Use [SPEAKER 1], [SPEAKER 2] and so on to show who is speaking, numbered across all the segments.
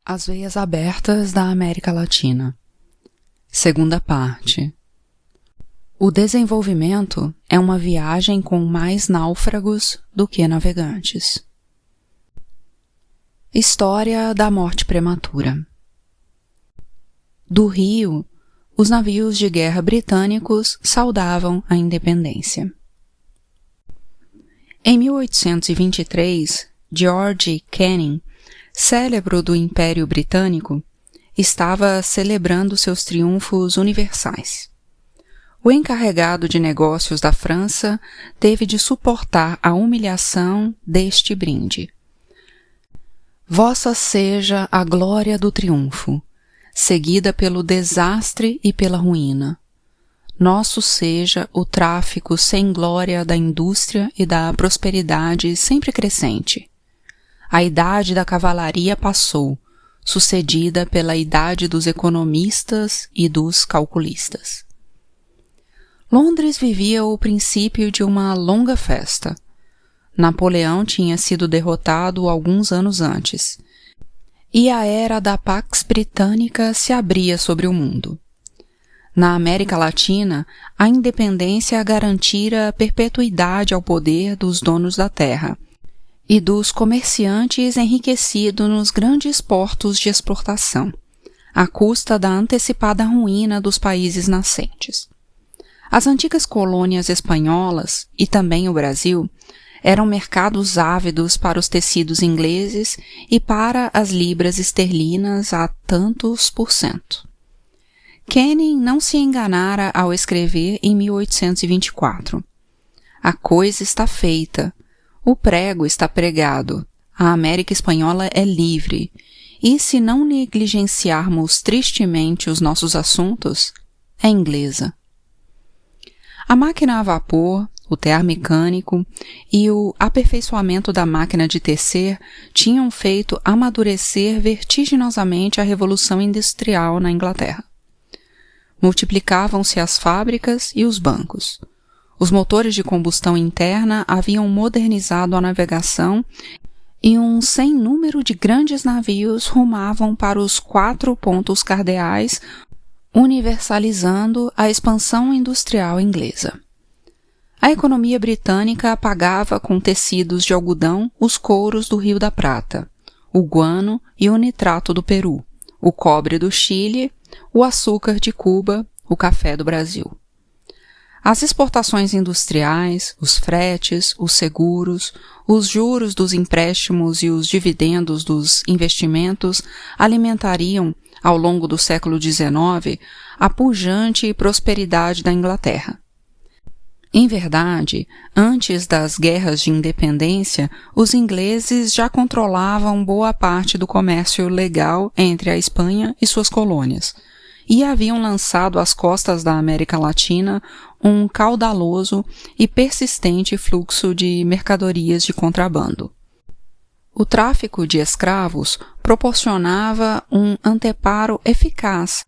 [SPEAKER 1] As Veias Abertas da América Latina. Segunda parte. O desenvolvimento é uma viagem com mais náufragos do que navegantes. História da morte prematura. Do Rio, os navios de guerra britânicos saudavam a independência. Em 1823, George Canning, cérebro do Império Britânico, estava celebrando seus triunfos universais. O encarregado de negócios da França teve de suportar a humilhação deste brinde. Vossa seja a glória do triunfo, seguida pelo desastre e pela ruína. Nosso seja o tráfico sem glória da indústria e da prosperidade sempre crescente. A idade da cavalaria passou, sucedida pela idade dos economistas e dos calculistas. Londres vivia o princípio de uma longa festa. Napoleão tinha sido derrotado alguns anos antes, e a era da Pax Britânica se abria sobre o mundo. Na América Latina, a independência garantira perpetuidade ao poder dos donos da terra e dos comerciantes enriquecidos nos grandes portos de exportação, à custa da antecipada ruína dos países nascentes. As antigas colônias espanholas, e também o Brasil, eram mercados ávidos para os tecidos ingleses e para as libras esterlinas a tantos por cento. Canning não se enganara ao escrever em 1824. A coisa está feita. O prego está pregado, a América Espanhola é livre, e se não negligenciarmos tristemente os nossos assuntos, é inglesa. A máquina a vapor, o tear mecânico e o aperfeiçoamento da máquina de tecer tinham feito amadurecer vertiginosamente a Revolução Industrial na Inglaterra. Multiplicavam-se as fábricas e os bancos. Os motores de combustão interna haviam modernizado a navegação e um sem número de grandes navios rumavam para os 4 pontos cardeais, universalizando a expansão industrial inglesa. A economia britânica pagava com tecidos de algodão os couros do Rio da Prata, o guano e o nitrato do Peru, o cobre do Chile, o açúcar de Cuba, o café do Brasil. As exportações industriais, os fretes, os seguros, os juros dos empréstimos e os dividendos dos investimentos alimentariam, ao longo do século XIX, a pujante prosperidade da Inglaterra. Em verdade, antes das guerras de independência, os ingleses já controlavam boa parte do comércio legal entre a Espanha e suas colônias, e haviam lançado às costas da América Latina um caudaloso e persistente fluxo de mercadorias de contrabando. O tráfico de escravos proporcionava um anteparo eficaz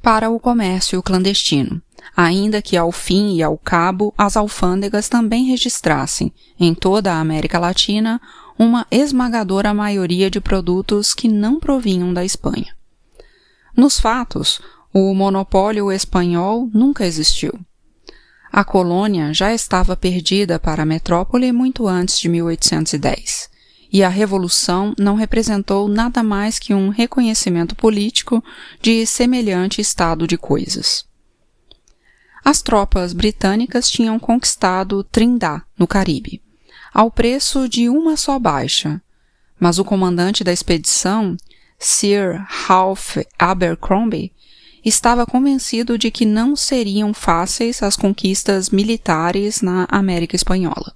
[SPEAKER 1] para o comércio clandestino, ainda que ao fim e ao cabo as alfândegas também registrassem, em toda a América Latina, uma esmagadora maioria de produtos que não provinham da Espanha. Nos fatos, o monopólio espanhol nunca existiu. A colônia já estava perdida para a metrópole muito antes de 1810, e a Revolução não representou nada mais que um reconhecimento político de semelhante estado de coisas. As tropas britânicas tinham conquistado Trindade, no Caribe, ao preço de uma só baixa, mas o comandante da expedição, Sir Ralph Abercrombie, estava convencido de que não seriam fáceis as conquistas militares na América Espanhola.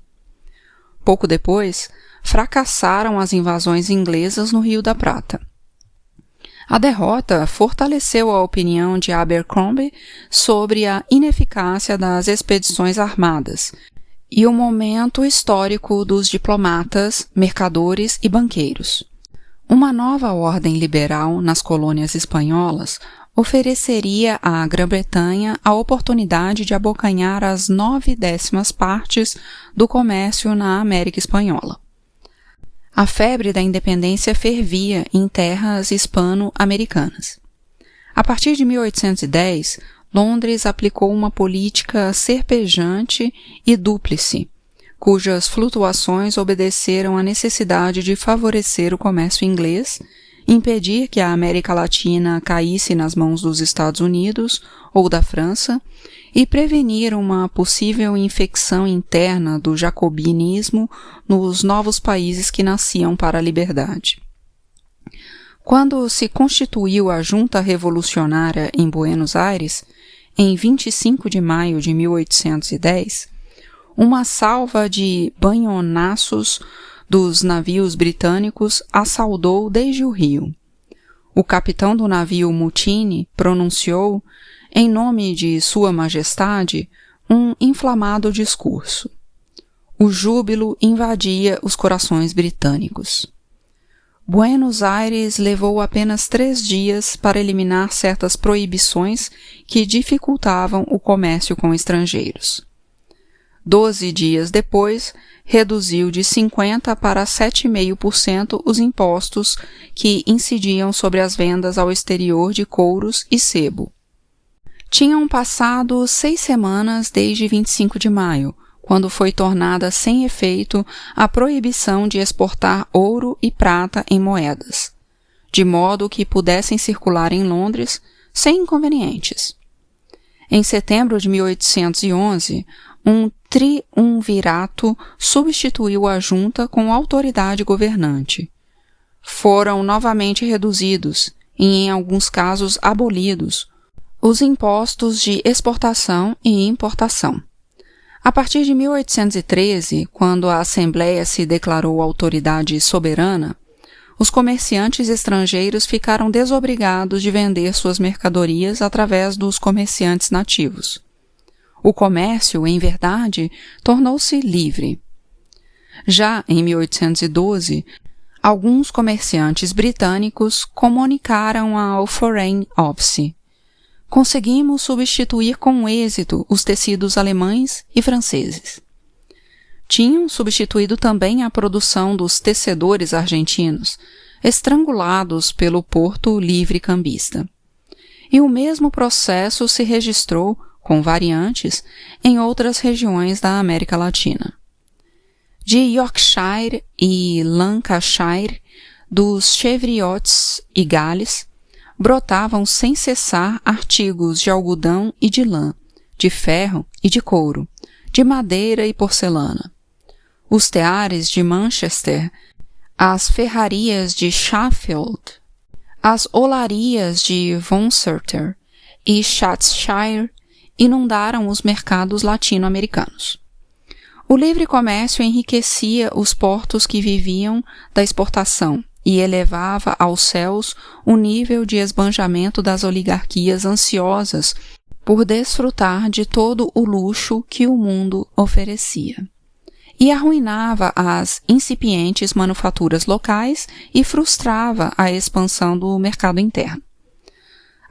[SPEAKER 1] Pouco depois, fracassaram as invasões inglesas no Rio da Prata. A derrota fortaleceu a opinião de Abercrombie sobre a ineficácia das expedições armadas e o momento histórico dos diplomatas, mercadores e banqueiros. Uma nova ordem liberal nas colônias espanholas ofereceria à Grã-Bretanha a oportunidade de abocanhar as 9/10 partes do comércio na América Espanhola. A febre da independência fervia em terras hispano-americanas. A partir de 1810, Londres aplicou uma política serpejante e dúplice, cujas flutuações obedeceram à necessidade de favorecer o comércio inglês, impedir que a América Latina caísse nas mãos dos Estados Unidos ou da França e prevenir uma possível infecção interna do jacobinismo nos novos países que nasciam para a liberdade. Quando se constituiu a Junta Revolucionária em Buenos Aires, em 25 de maio de 1810, uma salva de banhonaços dos navios britânicos assaudou desde o Rio. O capitão do navio mutine pronunciou, em nome de Sua Majestade, um inflamado discurso. O júbilo invadia os corações britânicos. Buenos Aires levou apenas 3 dias para eliminar certas proibições que dificultavam o comércio com estrangeiros. 12 dias depois, reduziu de 50% para 7,5% os impostos que incidiam sobre as vendas ao exterior de couros e sebo. Tinham passado 6 semanas desde 25 de maio, quando foi tornada sem efeito a proibição de exportar ouro e prata em moedas, de modo que pudessem circular em Londres sem inconvenientes. Em setembro de 1811, um triunvirato substituiu a junta com autoridade governante. Foram novamente reduzidos, e em alguns casos abolidos, os impostos de exportação e importação. A partir de 1813, quando a Assembleia se declarou autoridade soberana, os comerciantes estrangeiros ficaram desobrigados de vender suas mercadorias através dos comerciantes nativos. O comércio, em verdade, tornou-se livre. Já em 1812, alguns comerciantes britânicos comunicaram ao Foreign Office: conseguimos substituir com êxito os tecidos alemães e franceses. Tinham substituído também a produção dos tecedores argentinos, estrangulados pelo Porto Livre Cambista. E o mesmo processo se registrou, com variantes, em outras regiões da América Latina. De Yorkshire e Lancashire, dos Chevriots e Gales, brotavam sem cessar artigos de algodão e de lã, de ferro e de couro, de madeira e porcelana. Os teares de Manchester, as ferrarias de Sheffield, as olarias de Voncerter e Shropshire inundaram os mercados latino-americanos. O livre comércio enriquecia os portos que viviam da exportação e elevava aos céus o nível de esbanjamento das oligarquias ansiosas por desfrutar de todo o luxo que o mundo oferecia. E arruinava as incipientes manufaturas locais e frustrava a expansão do mercado interno.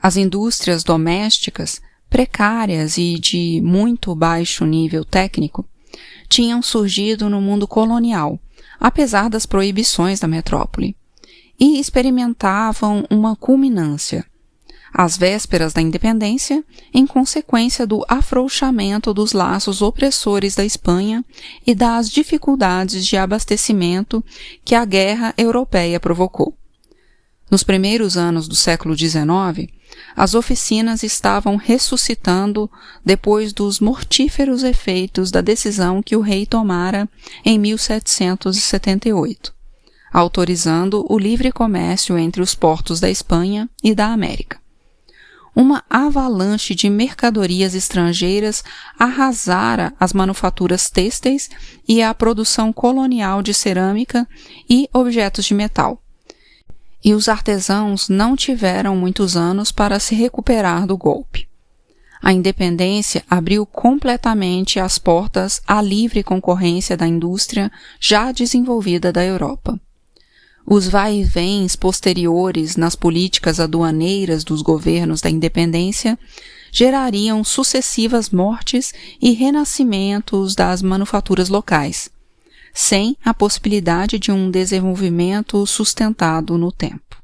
[SPEAKER 1] As indústrias domésticas, precárias e de muito baixo nível técnico, tinham surgido no mundo colonial, apesar das proibições da metrópole, e experimentavam uma culminância, às vésperas da independência, em consequência do afrouxamento dos laços opressores da Espanha e das dificuldades de abastecimento que a guerra europeia provocou. Nos primeiros anos do século XIX, as oficinas estavam ressuscitando depois dos mortíferos efeitos da decisão que o rei tomara em 1778, autorizando o livre comércio entre os portos da Espanha e da América. Uma avalanche de mercadorias estrangeiras arrasara as manufaturas têxteis e a produção colonial de cerâmica e objetos de metal. E os artesãos não tiveram muitos anos para se recuperar do golpe. A independência abriu completamente as portas à livre concorrência da indústria já desenvolvida da Europa. Os vai-e-vens posteriores nas políticas aduaneiras dos governos da independência gerariam sucessivas mortes e renascimentos das manufaturas locais, sem a possibilidade de um desenvolvimento sustentado no tempo.